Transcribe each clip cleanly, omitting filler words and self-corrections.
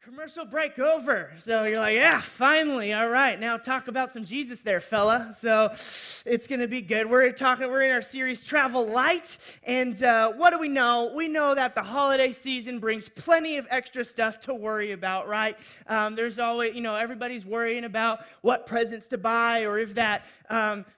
Commercial break over. So you're like, yeah, finally. All right, now talk about some Jesus there, fella. So it's going to be good. We're in our series Travel Light. And what do we know? We know that the holiday season brings plenty of extra stuff to worry about, right? There's always, everybody's worrying about what presents to buy, or if that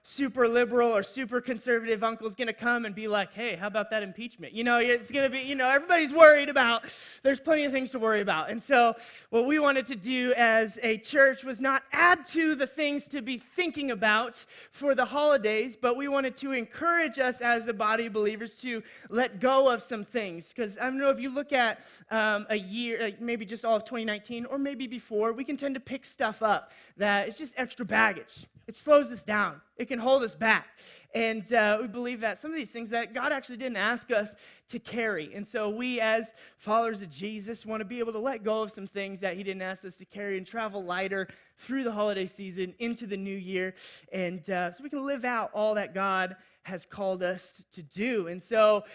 super liberal or super conservative uncle's going to come and be like, hey, how about that impeachment? It's going to be, everybody's worried about, there's plenty of things to worry about. And so what we wanted to do as a church was not add to the things to be thinking about for the holidays, but we wanted to encourage us as a body of believers to let go of some things. Because I don't know if you look at a year, like maybe just all of 2019, or maybe before, we can tend to pick stuff up that it's just extra baggage. It slows us down. It can hold us back. And we believe that some of these things that God actually didn't ask us to carry. And so we, as followers of Jesus, want to be able to let go of some things that he didn't ask us to carry and travel lighter through the holiday season into the new year. And so we can live out all that God has called us to do. And so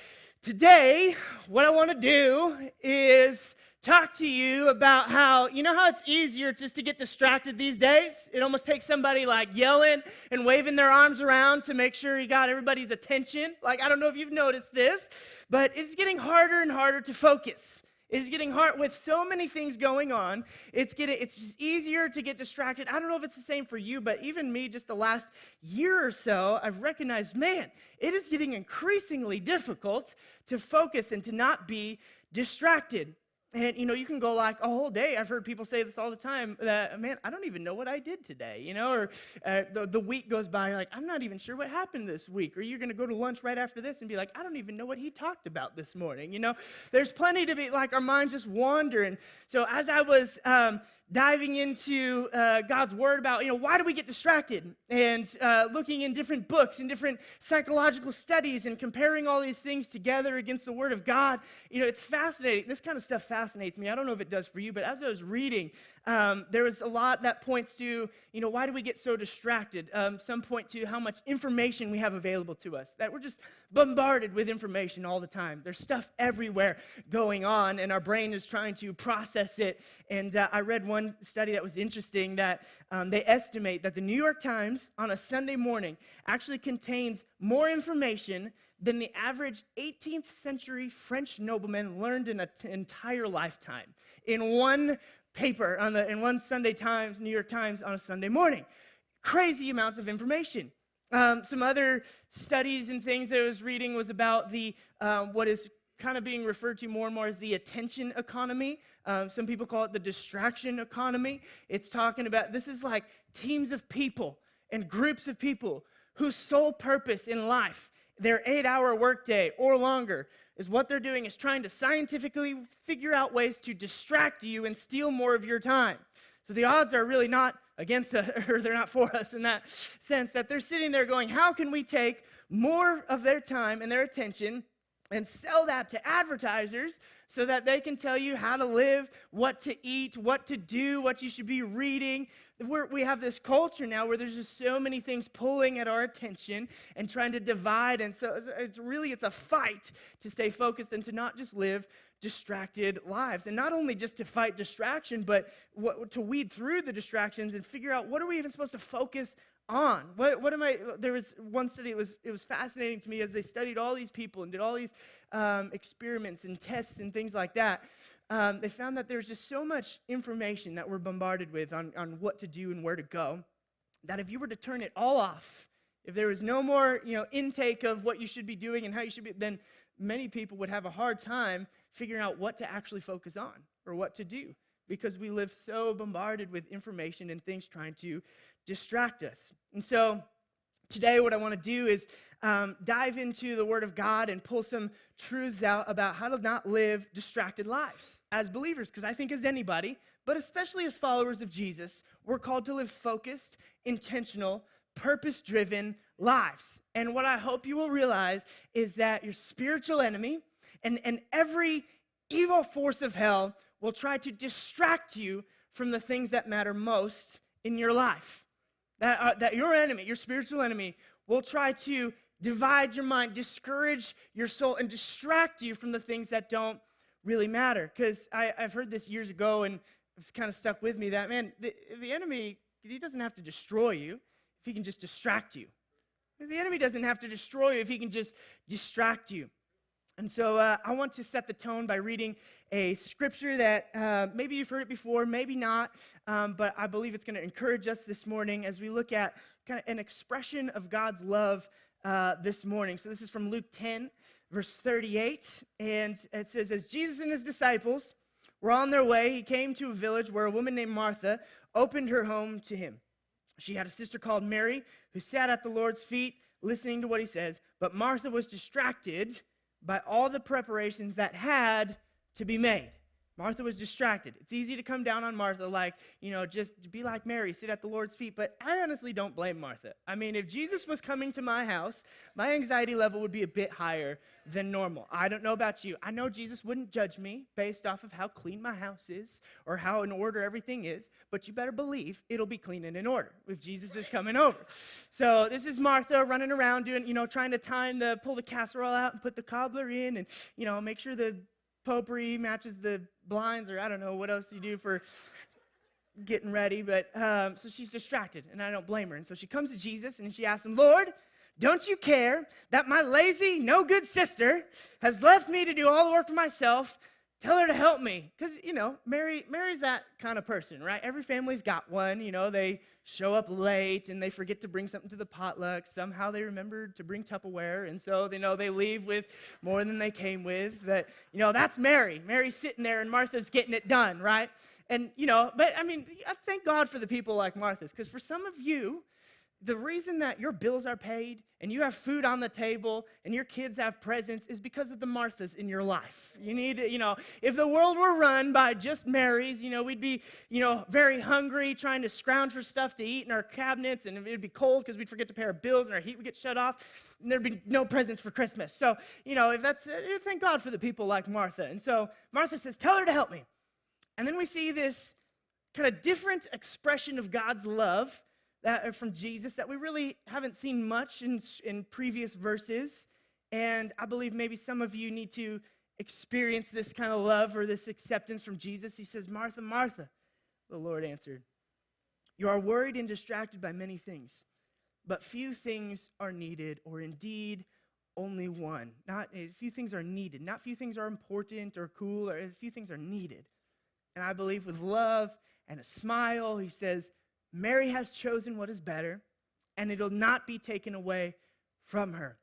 today, what I want to do is talk to you about how it's easier just to get distracted these days? It almost takes somebody like yelling and waving their arms around to make sure you got everybody's attention. Like, I don't know if you've noticed this, but it's getting harder and harder to focus. It's getting hard with so many things going on. It's just easier to get distracted. I don't know if it's the same for you, but even me, just the last year or so, I've recognized, man, it is getting increasingly difficult to focus and to not be distracted. And, you can go like a whole day. I've heard people say this all the time, that, man, I don't even know what I did today, or the week goes by, you're like, I'm not even sure what happened this week. Or you're going to go to lunch right after this and be like, I don't even know what he talked about this morning, There's plenty to be, like, our minds just wander. And so as I was diving into God's word about, why do we get distracted? And looking in different books and different psychological studies and comparing all these things together against the word of God, it's fascinating. This kind of stuff fascinates me. I don't know if it does for you, but as I was reading, there was a lot that points to, why do we get so distracted? Some point to how much information we have available to us, that we're just bombarded with information all the time. There's stuff everywhere going on, and our brain is trying to process it. And I read one study that was interesting, that they estimate that the New York Times on a Sunday morning actually contains more information than the average 18th century French nobleman learned in an entire lifetime in one paper in one Sunday Times, New York Times on a Sunday morning. Crazy amounts of information. Some other studies and things that I was reading was about the what is kind of being referred to more and more as the attention economy. Some people call it the distraction economy. It's talking about, this is like teams of people and groups of people whose sole purpose in life, their 8-hour workday or longer, is what they're doing is trying to scientifically figure out ways to distract you and steal more of your time. So the odds are really not against us, or they're not for us in that sense, that they're sitting there going, how can we take more of their time and their attention and sell that to advertisers so that they can tell you how to live, what to eat, what to do, what you should be reading. We have this culture now where there's just so many things pulling at our attention and trying to divide. And so it's a fight to stay focused and to not just live distracted lives. And not only just to fight distraction, but to weed through the distractions and figure out, what are we even supposed to focus on? There was one study, it was fascinating to me as they studied all these people and did all these experiments and tests and things like that. They found that there's just so much information that we're bombarded with on what to do and where to go, that if you were to turn it all off, if there was no more intake of what you should be doing and how you should be, then many people would have a hard time figuring out what to actually focus on or what to do, because we live so bombarded with information and things trying to distract us. And so today what I want to do is dive into the Word of God and pull some truths out about how to not live distracted lives as believers, because I think as anybody, but especially as followers of Jesus, we're called to live focused, intentional, purpose-driven lives. And what I hope you will realize is that your spiritual enemy and every evil force of hell will try to distract you from the things that matter most in your life. That your enemy, your spiritual enemy, will try to divide your mind, discourage your soul, and distract you from the things that don't really matter. Because I've heard this years ago, and it's kind of stuck with me that, man, the enemy, he doesn't have to destroy you if he can just distract you. The enemy doesn't have to destroy you if he can just distract you. And so I want to set the tone by reading a scripture that maybe you've heard it before, maybe not, but I believe it's going to encourage us this morning as we look at kind of an expression of God's love this morning. So this is from Luke 10, verse 38, and it says, as Jesus and his disciples were on their way, he came to a village where a woman named Martha opened her home to him. She had a sister called Mary who sat at the Lord's feet listening to what he says, but Martha was distracted by all the preparations that had to be made. Martha was distracted. It's easy to come down on Martha like, just be like Mary, sit at the Lord's feet. But I honestly don't blame Martha. I mean, if Jesus was coming to my house, my anxiety level would be a bit higher than normal. I don't know about you. I know Jesus wouldn't judge me based off of how clean my house is or how in order everything is, but you better believe it'll be clean and in order if Jesus is coming over. So this is Martha running around doing, trying to pull the casserole out and put the cobbler in and, make sure the potpourri matches the blinds, or I don't know what else you do for getting ready, but so she's distracted, and I don't blame her. And so she comes to Jesus, and she asks him, Lord, don't you care that my lazy, no-good sister has left me to do all the work for myself? Tell her to help me. Because, Mary's that kind of person, right? Every family's got one. They show up late, and they forget to bring something to the potluck. Somehow they remember to bring Tupperware, and so they leave with more than they came with. But, that's Mary. Mary's sitting there, and Martha's getting it done, right? And, but, I thank God for the people like Martha's, because for some of you, the reason that your bills are paid and you have food on the table and your kids have presents is because of the Marthas in your life. You need, if the world were run by just Marys, we'd be, very hungry, trying to scrounge for stuff to eat in our cabinets, and it'd be cold because we'd forget to pay our bills and our heat would get shut off, and there'd be no presents for Christmas. So, if that's, thank God for the people like Martha. And so Martha says, tell her to help me. And then we see this kind of different expression of God's love from Jesus that we really haven't seen much in previous verses. And I believe maybe some of you need to experience this kind of love or this acceptance from Jesus. He says, Martha, Martha, the Lord answered, you are worried and distracted by many things, but few things are needed, or indeed only one. Not a few things are needed. Not few things are important or cool, or a few things are needed. And I believe with love and a smile, he says, Mary has chosen what is better, and it'll not be taken away from her.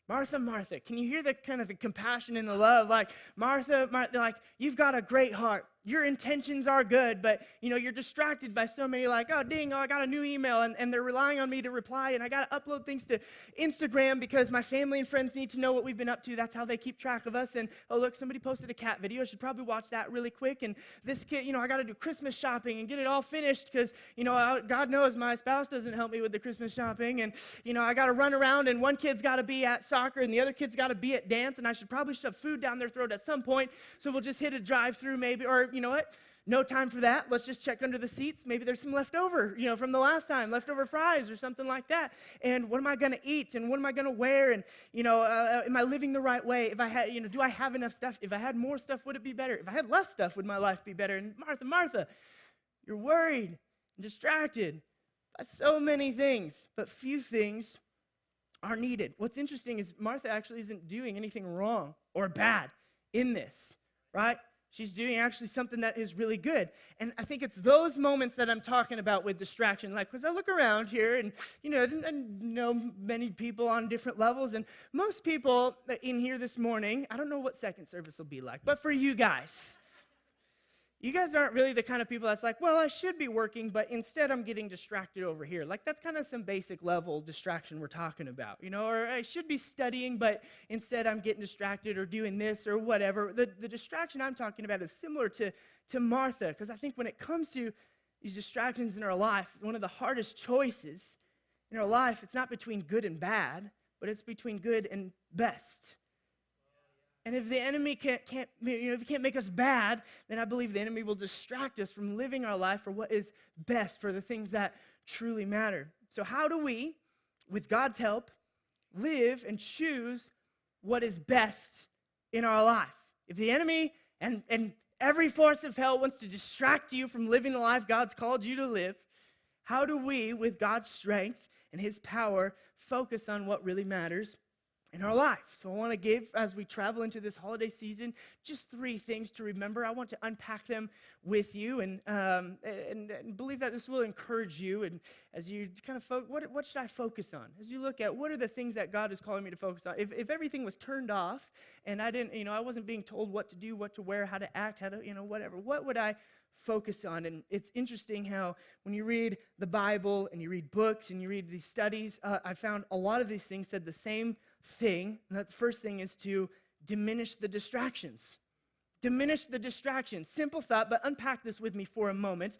Martha, Martha, can you hear the kind of the compassion and the love? Like, Martha, like, you've got a great heart. Your intentions are good, but, you're distracted by so many, like, oh, ding, I got a new email, and they're relying on me to reply, and I got to upload things to Instagram because my family and friends need to know what we've been up to. That's how they keep track of us. And, oh, look, somebody posted a cat video. I should probably watch that really quick. And this kid, I got to do Christmas shopping and get it all finished because, God knows my spouse doesn't help me with the Christmas shopping. And, I got to run around, and one kid's got to be at soccer, and the other kid's got to be at dance, and I should probably shove food down their throat at some point, so we'll just hit a drive-through maybe, or you know what? No time for that. Let's just check under the seats. Maybe there's some leftover, from the last time, leftover fries or something like that. And what am I going to eat? And what am I going to wear? And, am I living the right way? If I had, do I have enough stuff? If I had more stuff, would it be better? If I had less stuff, would my life be better? And Martha, Martha, you're worried and distracted by so many things, but few things are needed. What's interesting is Martha actually isn't doing anything wrong or bad in this, right? She's doing actually something that is really good. And I think it's those moments that I'm talking about with distraction. Like, because I look around here and, I know many people on different levels. And most people in here this morning, I don't know what second service will be like, but for you guys aren't really the kind of people that's like, well, I should be working, but instead I'm getting distracted over here. Like, that's kind of some basic level distraction we're talking about, or I should be studying, but instead I'm getting distracted or doing this or whatever. The distraction I'm talking about is similar to Martha, because I think when it comes to these distractions in our life, one of the hardest choices in our life, it's not between good and bad, but it's between good and best. And if the enemy if he can't make us bad, then I believe the enemy will distract us from living our life for what is best, for the things that truly matter. So how do we, with God's help, live and choose what is best in our life? If the enemy and Every force of hell wants to distract you from living the life God's called you to live. How do we, with God's strength and his power, focus on what really matters in our life? So I want to give, as we travel into this holiday season, just 3 things to remember. I want to unpack them with you and believe that this will encourage you. And as you kind of what should I focus on? As you look at what are the things that God is calling me to focus on? If everything was turned off and I wasn't being told what to do, what to wear, how to act, how to, whatever, what would I focus on? And it's interesting how when you read the Bible and you read books and you read these studies, I found a lot of these things said the same thing. And that the first thing is to diminish the distractions. Diminish the distractions. Simple thought, but unpack this with me for a moment.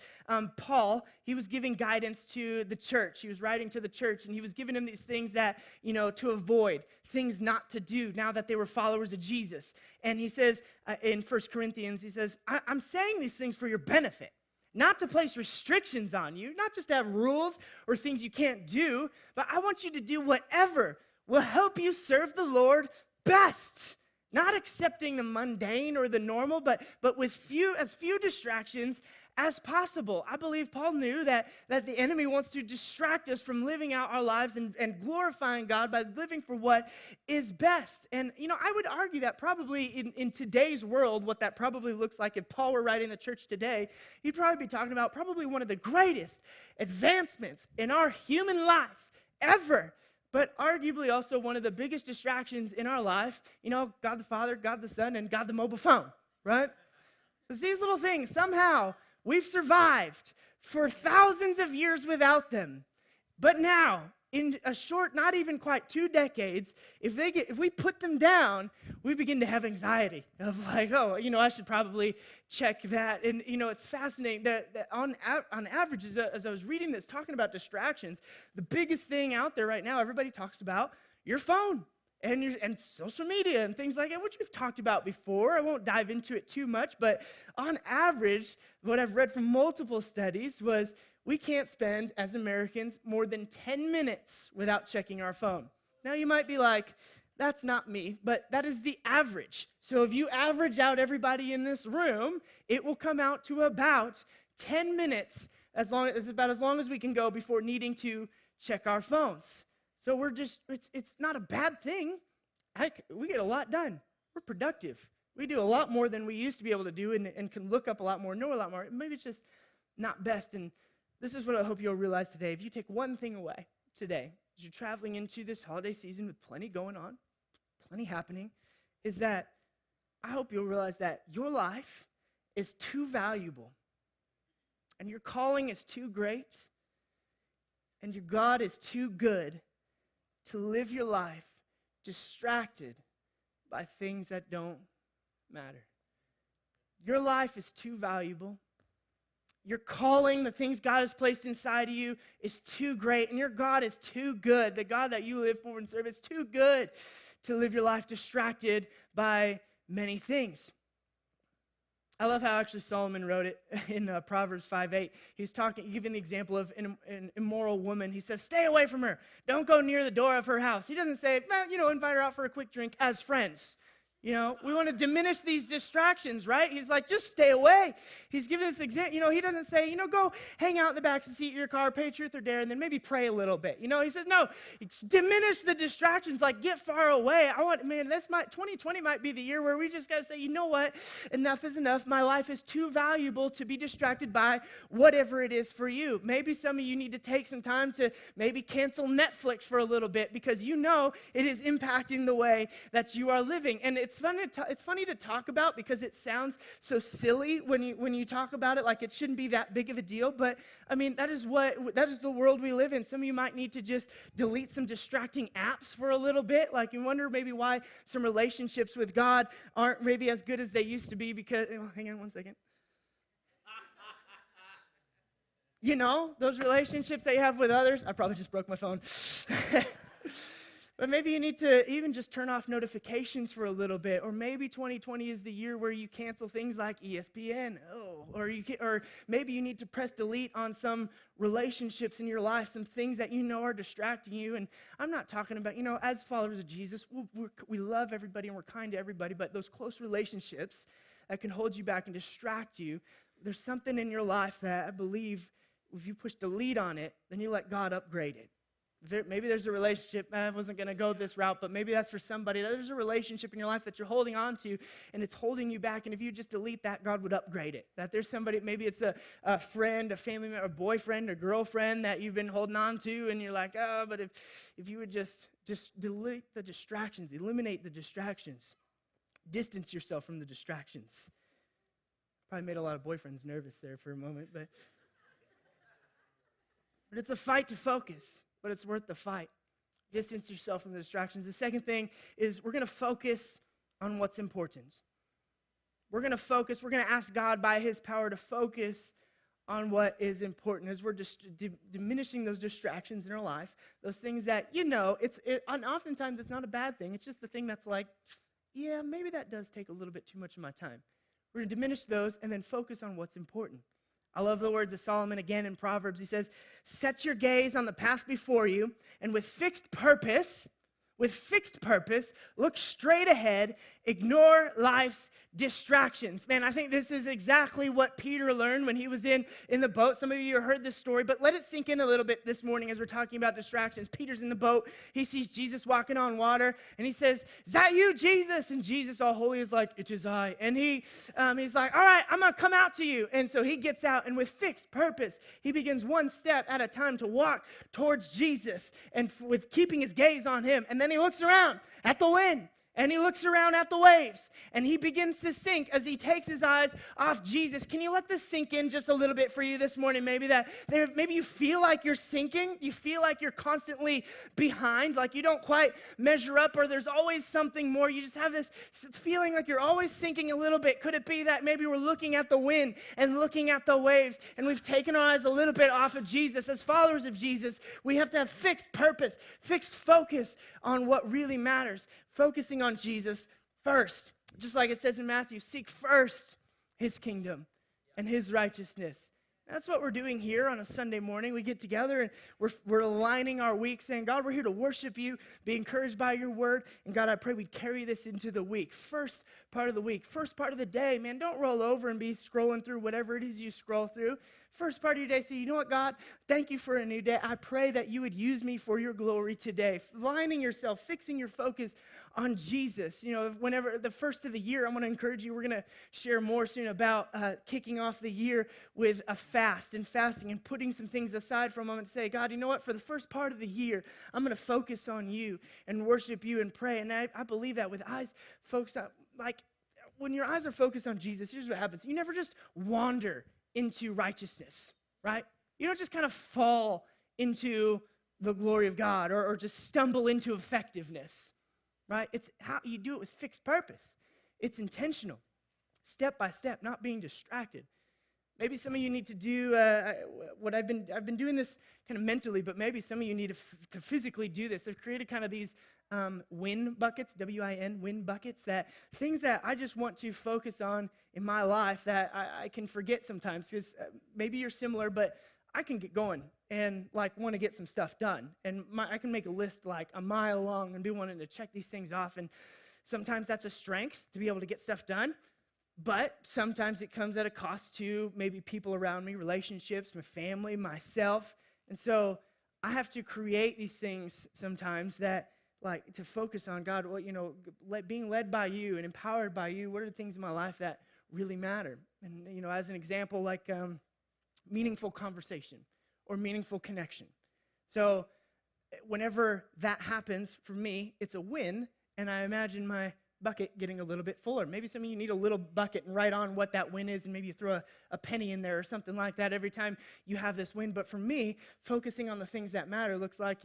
Paul, he was giving guidance to the church. He was writing to the church, and he was giving them these things that, to avoid, things not to do now that they were followers of Jesus. And he says in 1 Corinthians, he says, I'm saying these things for your benefit, not to place restrictions on you, not just to have rules or things you can't do, but I want you to do whatever will help you serve the Lord best. Not accepting the mundane or the normal, but with as few distractions as possible. I believe Paul knew that the enemy wants to distract us from living out our lives and glorifying God by living for what is best. And, I would argue that probably in today's world, what that probably looks like if Paul were writing the church today, he'd probably be talking about probably one of the greatest advancements in our human life ever. But arguably also one of the biggest distractions in our life, God the Father, God the Son, and God the mobile phone, right? Because these little things, somehow, we've survived for thousands of years without them. But now, in a short, not even quite 2 decades, if we put them down, we begin to have anxiety of like, I should probably check that. And, it's fascinating that on average, as I was reading this, talking about distractions, the biggest thing out there right now, everybody talks about your phone and social media and things like that, which we've talked about before. I won't dive into it too much, but on average, what I've read from multiple studies was we can't spend, as Americans, more than 10 minutes without checking our phone. Now, you might be like, that's not me, but that is the average. So if you average out everybody in this room, it will come out to about 10 minutes, about as long as we can go before needing to check our phones. So it's not a bad thing. Heck, we get a lot done. We're productive. We do a lot more than we used to be able to do and can look up a lot more, know a lot more. Maybe it's just not best. And this is what I hope you'll realize today. If you take one thing away today, as you're traveling into this holiday season with plenty going on, plenty happening, is that I hope you'll realize that your life is too valuable and your calling is too great and your God is too good to live your life distracted by things that don't matter. Your life is too valuable. Your calling, the things God has placed inside of you, is too great, and your God is too good. The God that you live for and serve is too good to live your life distracted by many things. I love how actually Solomon wrote it in Proverbs 5:8. He's giving the example of an immoral woman. He says, stay away from her. Don't go near the door of her house. He doesn't say, invite her out for a quick drink as friends. We want to diminish these distractions, right? He's like, just stay away. He's giving this example. He doesn't say, go hang out in the back seat of your car, pray truth or dare, and then maybe pray a little bit. He says, no, diminish the distractions, like get far away. 2020 might be the year where we just got to say, you know what? Enough is enough. My life is too valuable to be distracted by whatever it is for you. Maybe some of you need to take some time to maybe cancel Netflix for a little bit because it is impacting the way that you are living. And it's funny to talk about because it sounds so silly when you talk about it, like it shouldn't be that big of a deal. But that is the world we live in. Some of you might need to just delete some distracting apps for a little bit. Like you wonder maybe why some relationships with God aren't maybe as good as they used to be because, hang on one second. Those relationships that you have with others. I probably just broke my phone. But maybe you need to even just turn off notifications for a little bit. Or maybe 2020 is the year where you cancel things like ESPN. Or maybe you need to press delete on some relationships in your life, some things that are distracting you. And I'm not talking about, as followers of Jesus, we love everybody and we're kind to everybody. But those close relationships that can hold you back and distract you. There's something in your life that I believe if you push delete on it, then you let God upgrade it. Maybe there's a relationship, I wasn't going to go this route, but maybe that's for somebody. There's a relationship in your life that you're holding on to, and it's holding you back, and if you just delete that, God would upgrade it. That there's somebody, maybe it's a friend, a family member, a boyfriend, a girlfriend that you've been holding on to, and you're like, oh, but if you would just delete the distractions, eliminate the distractions, distance yourself from the distractions. Probably made a lot of boyfriends nervous there for a moment, but it's a fight to focus. But it's worth the fight. Distance yourself from the distractions. The second thing is we're going to focus on what's important. We're going to ask God by his power to focus on what is important as we're just diminishing those distractions in our life, those things that, and oftentimes it's not a bad thing. It's just the thing that's like, yeah, maybe that does take a little bit too much of my time. We're going to diminish those and then focus on what's important. I love the words of Solomon again in Proverbs. He says, set your gaze on the path before you, and with fixed purpose, look straight ahead, ignore life's distractions. Man, I think this is exactly what Peter learned when he was in the boat. Some of you heard this story, but let it sink in a little bit this morning as we're talking about distractions. Peter's in the boat. He sees Jesus walking on water, and he says, is that you, Jesus? And Jesus, all holy, is like, it is I. And he's like, all right, I'm going to come out to you. And so he gets out, and with fixed purpose, he begins one step at a time to walk towards Jesus, and with keeping his gaze on him. And then he looks around at the wind, and he looks around at the waves, and he begins to sink as he takes his eyes off Jesus. Can you let this sink in just a little bit for you this morning? Maybe you feel like you're sinking. You feel like you're constantly behind, like you don't quite measure up, or there's always something more. You just have this feeling like you're always sinking a little bit. Could it be that maybe we're looking at the wind and looking at the waves, and we've taken our eyes a little bit off of Jesus? As followers of Jesus, we have to have fixed purpose, fixed focus on what really matters. Focusing on Jesus first. Just like it says in Matthew, seek first his kingdom and his righteousness. That's what we're doing here on a Sunday morning. We get together and we're aligning our week, saying, God, we're here to worship you, be encouraged by your word. And God, I pray we'd carry this into the week. First part of the week, first part of the day, man, don't roll over and be scrolling through whatever it is you scroll through. First part of your day, say, you know what, God, thank you for a new day. I pray that you would use me for your glory today. Lining yourself, fixing your focus on Jesus. Whenever the first of the year, I'm going to encourage you, we're going to share more soon about kicking off the year with a fast and fasting and putting some things aside for a moment and say, God, you know what, for the first part of the year, I'm going to focus on you and worship you and pray. And I believe that with eyes focused on, like, when your eyes are focused on Jesus, here's what happens. You never just wander into righteousness, right? You don't just kind of fall into the glory of God or just stumble into effectiveness, right? It's how you do it with fixed purpose. It's intentional, step by step, not being distracted. Maybe some of you need to do what I've been doing this kind of mentally, but maybe some of you need to physically do this. I've created kind of these win buckets, W-I-N, win buckets, that things that I just want to focus on in my life that I can forget sometimes, because maybe you're similar, but I can get going and want to get some stuff done. And I can make a list like a mile long and be wanting to check these things off. And sometimes that's a strength to be able to get stuff done. But sometimes it comes at a cost to maybe people around me, relationships, my family, myself. And so I have to create these things sometimes that, to focus on, God, being led by you and empowered by you. What are the things in my life that really matter? And, as an example, meaningful conversation or meaningful connection. So whenever that happens for me, it's a win, and I imagine my bucket getting a little bit fuller. Maybe some of you need a little bucket and write on what that win is, and maybe you throw a penny in there or something like that every time you have this win. But for me, focusing on the things that matter looks like,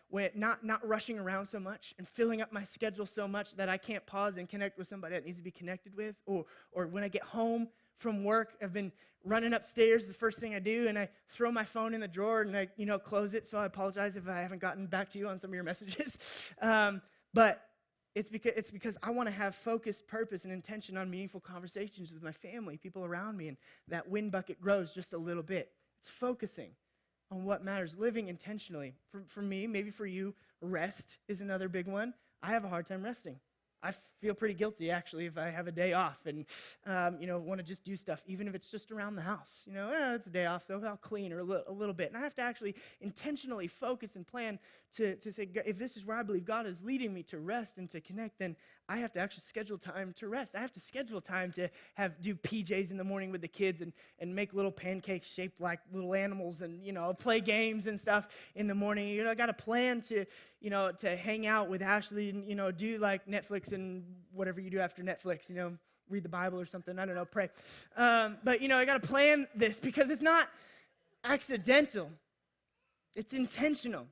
when not rushing around so much and filling up my schedule so much that I can't pause and connect with somebody that needs to be connected with, or when I get home from work, I've been running upstairs, the first thing I do, and I throw my phone in the drawer and I, close it. So I apologize if I haven't gotten back to you on some of your messages. But it's because I want to have focused purpose and intention on meaningful conversations with my family, people around me, and that win bucket grows just a little bit. It's focusing on what matters, living intentionally. For me, maybe for you, rest is another big one. I have a hard time resting. I feel pretty guilty, actually, if I have a day off and, want to just do stuff, even if it's just around the house. It's a day off, so I'll clean or a little bit. And I have to actually intentionally focus and plan to say, if this is where I believe God is leading me to rest and to connect, then I have to actually schedule time to rest. I have to schedule time to do PJs in the morning with the kids and make little pancakes shaped like little animals and, play games and stuff in the morning. I got to plan to hang out with Ashley and, do like Netflix and whatever you do after Netflix, read the Bible or something. I don't know, pray. But, I got to plan this because it's not accidental. It's intentional.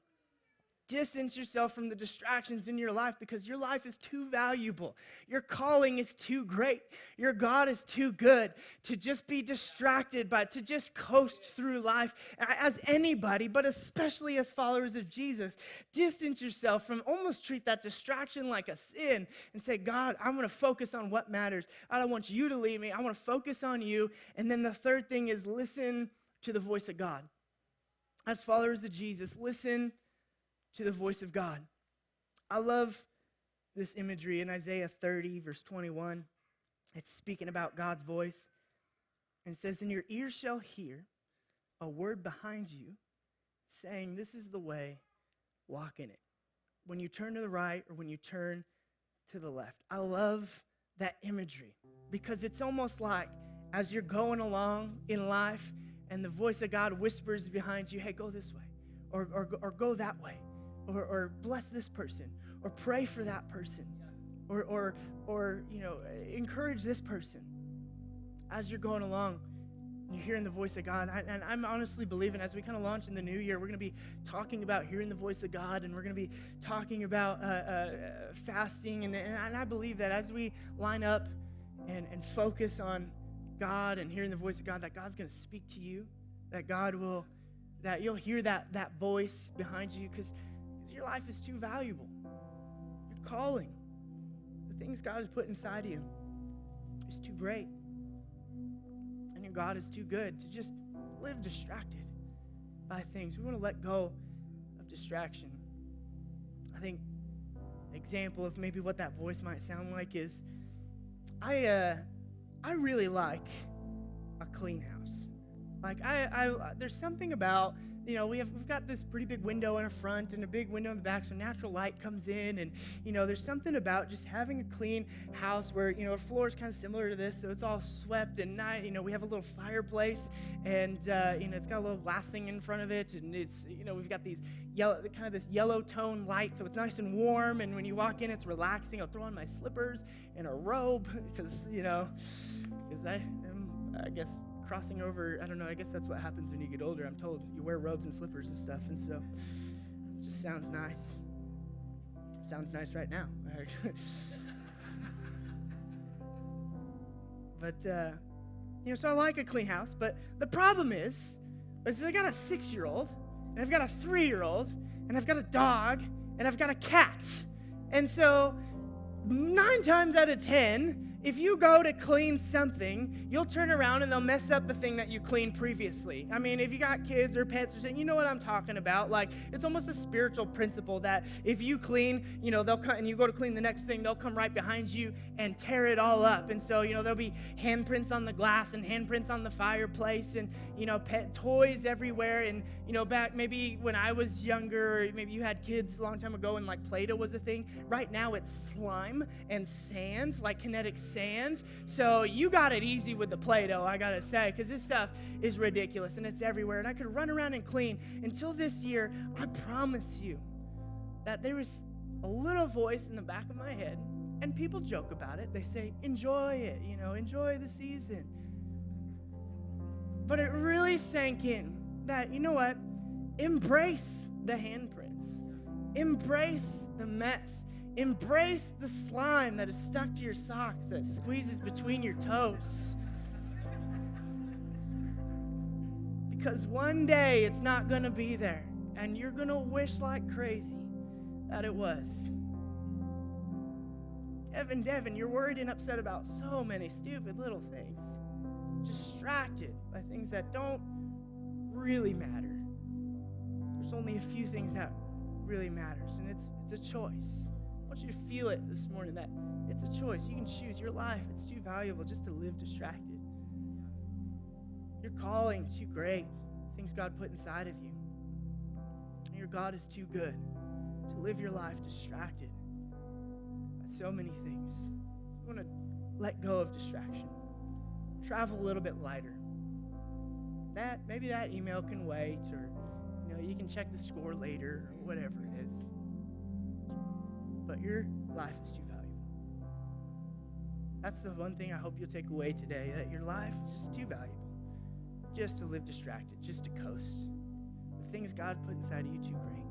Distance yourself from the distractions in your life because your life is too valuable. Your calling is too great. Your God is too good to just be distracted by, to just coast through life as anybody, but especially as followers of Jesus. Distance yourself from, almost treat that distraction like a sin and say, God, I'm going to focus on what matters. I don't want you to lead me. I want to focus on you. And then the third thing is listen to the voice of God. As followers of Jesus, listen to the voice of God. I love this imagery in Isaiah 30, verse 21. It's speaking about God's voice. And it says, "And your ears shall hear a word behind you, saying, this is the way, walk in it. When you turn to the right or when you turn to the left." I love that imagery because it's almost like as you're going along in life and the voice of God whispers behind you, hey, go this way or go that way. Or bless this person, or pray for that person, or encourage this person. As you're going along, you're hearing the voice of God. And I'm honestly believing as we kind of launch in the new year, we're going to be talking about hearing the voice of God, and we're going to be talking about fasting. And I believe that as we line up and focus on God and hearing the voice of God, that God's going to speak to you, that you'll hear that voice behind you because your life is too valuable. Your calling, the things God has put inside of you, is too great. And your God is too good to just live distracted by things. We want to let go of distraction. I think an example of maybe what that voice might sound like is, I really like a clean house. Like there's something about, we've got this pretty big window in the front and a big window in the back, so natural light comes in, and there's something about just having a clean house where the floor is kind of similar to this, so it's all swept and nice. We have a little fireplace, and it's got a little glass thing in front of it, and it's we've got these this yellow tone light, so it's nice and warm, and when you walk in, it's relaxing. I'll throw on my slippers and a robe because I am, I guess, crossing over, I don't know, I guess that's what happens when you get older. I'm told you wear robes and slippers and stuff, and so it just sounds nice. Sounds nice right now. But, so I like a clean house, but the problem is I got a 6-year-old, and I've got a 3-year-old, and I've got a dog, and I've got a cat. And so 9 times out of 10, if you go to clean something, you'll turn around and they'll mess up the thing that you cleaned previously. I mean, if you got kids or pets or something, you know what I'm talking about. Like, it's almost a spiritual principle that if you clean, they'll come, and you go to clean the next thing, they'll come right behind you and tear it all up. And so, there'll be handprints on the glass and handprints on the fireplace and, pet toys everywhere. And, back maybe when I was younger, or maybe you had kids a long time ago and like Play-Doh was a thing. Right now it's slime and sand, like kinetic sands. So you got it easy with the Play-Doh, I gotta say, because this stuff is ridiculous and it's everywhere. And I could run around and clean until this year. I promise you that there was a little voice in the back of my head, and people joke about it. They say, enjoy it, enjoy the season. But it really sank in that, what? Embrace the handprints. Embrace the mess. Embrace the slime that is stuck to your socks, that squeezes between your toes. Because one day it's not going to be there, and you're going to wish like crazy that it was. Devin, you're worried and upset about so many stupid little things. Distracted by things that don't really matter. There's only a few things that really matters, and it's a choice. I want you to feel it this morning that it's a choice. You can choose your life. It's too valuable just to live distracted. Your calling is too great. Things God put inside of you. And your God is too good to live your life distracted by so many things. You want to let go of distraction. Travel a little bit lighter. Maybe that email can wait, or you can check the score later, or whatever it is. But your life is too valuable. That's the one thing I hope you'll take away today, that your life is just too valuable just to live distracted, just to coast. The things God put inside of you too great.